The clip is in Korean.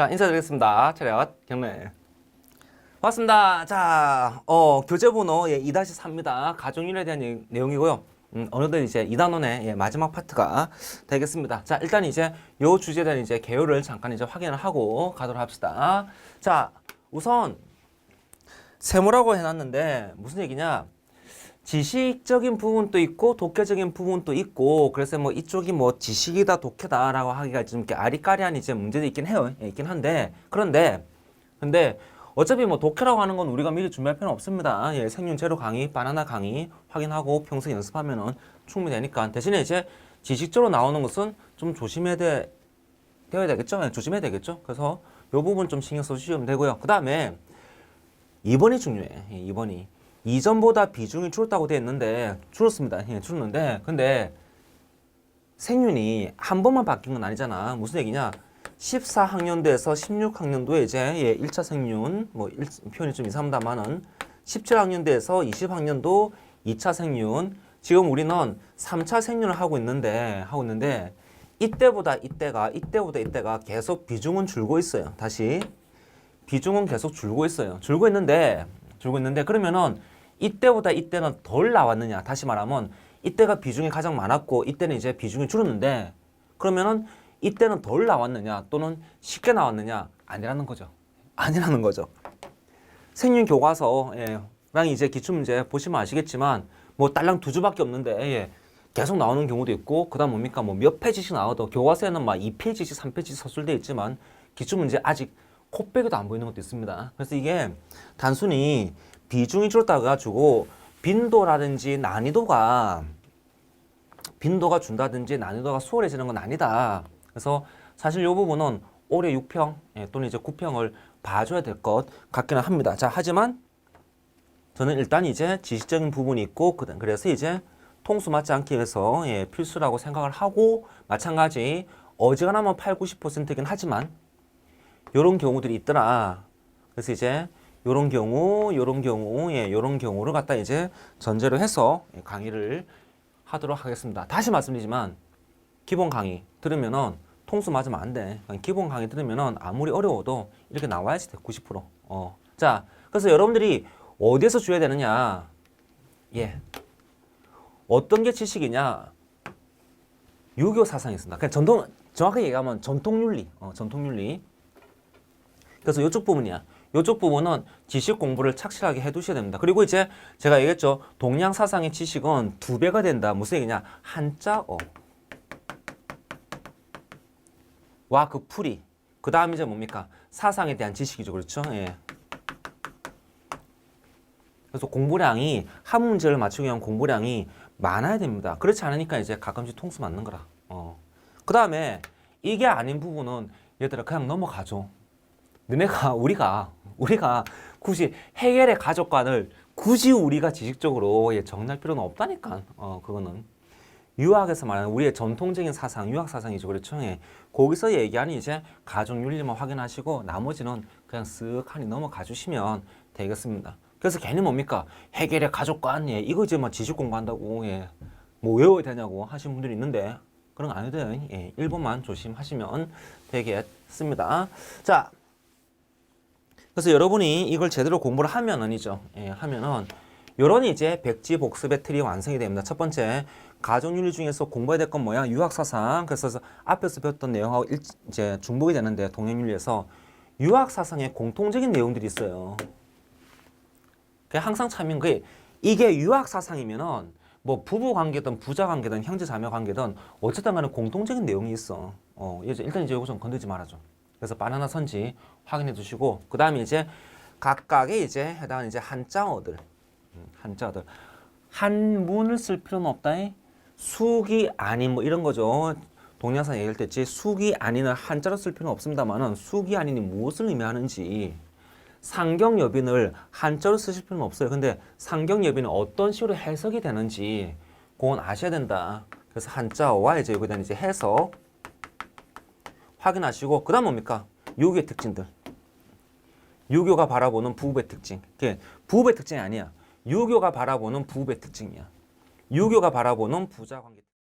자, 인사드리겠습니다. 차렷, 경례. 반갑습니다. 자, 교재번호 2-3입니다. 가족률에 대한 내용이고요. 어느덧 이제 2단원의 마지막 파트가 되겠습니다. 자, 일단 이제 요 주제에 대한 이제 개요를 잠깐 이제 확인을 하고 가도록 합시다. 자, 우선 세모라고 해놨는데 무슨 얘기냐? 지식적인 부분도 있고 독해적인 부분도 있고, 그래서 뭐 이쪽이 뭐 지식이다 독해다라고 하기가 좀 이렇게 아리까리한 이제 문제도 있긴 해요. 있긴 한데, 근데 어차피 뭐 독해라고 하는 건 우리가 미리 준비할 필요는 없습니다. 생윤 제로 강의, 바나나 강의 확인하고 평소에 연습하면은 충분히 되니까. 대신에 이제 지식적으로 나오는 것은 좀 되어야 되겠죠? 조심해야 되겠죠? 그래서 요 부분 좀 신경 써주시면 되고요. 그 다음에 2번이 중요해. 2번이. 이전보다 비중이 줄었다고 되어 있는데, 줄었습니다. 줄었는데, 근데 생윤이 한 번만 바뀐 건 아니잖아. 무슨 얘기냐? 14학년도에서 16학년도에 이제 1차 생윤, 표현이 좀 이상합니다만은 17학년도에서 20학년도 2차 생윤, 지금 우리는 3차 생윤을 하고 있는데 이때보다 이때가 계속 비중은 줄고 있어요. 다시 비중은 계속 줄고 있어요. 줄고 있는데 그러면은 이때보다 이때는 덜 나왔느냐? 다시 말하면 이때가 비중이 가장 많았고 이때는 이제 비중이 줄었는데, 그러면은 이때는 덜 나왔느냐 또는 쉽게 나왔느냐? 아니라는 거죠. 아니라는 거죠. 생윤 교과서랑 이제 기출문제 보시면 아시겠지만 뭐 딸랑 2주밖에 없는데 계속 나오는 경우도 있고, 그다음 뭡니까? 뭐 몇 페이지씩 나와도 교과서에는 막 2페이지씩 3페이지씩 서술되어 있지만 기출문제 아직 코빼기도 안 보이는 것도 있습니다. 그래서 이게 단순히 비중이 줄었다 가지고 빈도가 준다든지 난이도가 수월해지는 건 아니다. 그래서 사실 이 부분은 올해 6평 또는 이제 9평을 봐줘야 될 것 같기는 합니다. 자, 하지만 저는 일단 이제 지식적인 부분이 있고, 그래서 이제 통수 맞지 않기 위해서 필수라고 생각을 하고, 마찬가지 어지간하면 80~90%이긴 하지만 요런 경우들이 있더라. 그래서 이제 요런 경우를 갖다 이제 전제로 해서 강의를 하도록 하겠습니다. 다시 말씀드리지만 기본 강의 들으면은 통수 맞으면 안 돼. 기본 강의 들으면은 아무리 어려워도 이렇게 나와야지 돼. 90%. 자, 그래서 여러분들이 어디에서 줘야 되느냐? 어떤 게 지식이냐? 유교 사상이 있습니다. 그냥 정확하게 얘기하면 전통윤리. 전통윤리. 그래서 이쪽 부분이야. 이쪽 부분은 지식 공부를 착실하게 해두셔야 됩니다. 그리고 이제 제가 얘기했죠. 동양 사상의 지식은 2배가 된다. 무슨 얘기냐? 한자어. 와, 그 풀이. 그 다음 이제 뭡니까? 사상에 대한 지식이죠. 그렇죠? 그래서 공부량이, 한 문제를 맞추기 위한 공부량이 많아야 됩니다. 그렇지 않으니까 이제 가끔씩 통수 맞는 거라. 그 다음에 이게 아닌 부분은 얘들아 그냥 넘어가죠. 우리가 굳이 해결의 가족관을 굳이 우리가 지식적으로 정리할 필요는 없다니까. 그거는 유학에서 말하는 우리의 전통적인 사상, 유학 사상이죠. 그렇죠? 거기서 얘기하는 이제 가족윤리만 확인하시고 나머지는 그냥 쓱하니 넘어가 주시면 되겠습니다. 그래서 괜히 뭡니까? 해결의 가족관, 이거 이제 뭐 지식 공부한다고 뭐 외워야 되냐고 하시는 분들이 있는데 그런 거 안 해도 돼요. 1번만 조심하시면 되겠습니다. 자, 그래서 여러분이 이걸 제대로 공부를 하면은이죠. 하면은 요런 이제 백지복습의 틀이 완성이 됩니다. 첫 번째, 가족윤리 중에서 공부해야 될 건 뭐야? 유학사상. 그래서 앞에서 배웠던 내용하고 이제 중복이 되는데, 동양윤리에서 유학사상에 공통적인 내용들이 있어요. 그냥 항상 참인 게, 이게 유학사상이면은 뭐 부부관계든 부자관계든 형제자매관계든 어쨌든 간에 공통적인 내용이 있어. 일단 이제 이거 좀 건들지 말아줘. 그래서 바나나 선지 확인해 주시고, 그 다음에 이제 각각의 이제 해당하는 이제 한자어들. 한문을 쓸 필요는 없다. 숙이 아닌 뭐 이런 거죠. 동양사 얘기할 때 있지. 숙이 아닌을 한자로 쓸 필요는 없습니다만은 숙이 아닌이 무엇을 의미하는지, 상경여빈을 한자로 쓰실 필요는 없어요. 근데 상경여빈은 어떤 식으로 해석이 되는지 그건 아셔야 된다. 그래서 한자어와 이제 여기에 대한 이제 해석 확인하시고, 그 다음 뭡니까? 유교의 특징들. 유교가 바라보는 부부의 특징. 부부의 특징이 아니야. 유교가 바라보는 부부의 특징이야. 유교가 바라보는 부자 관계.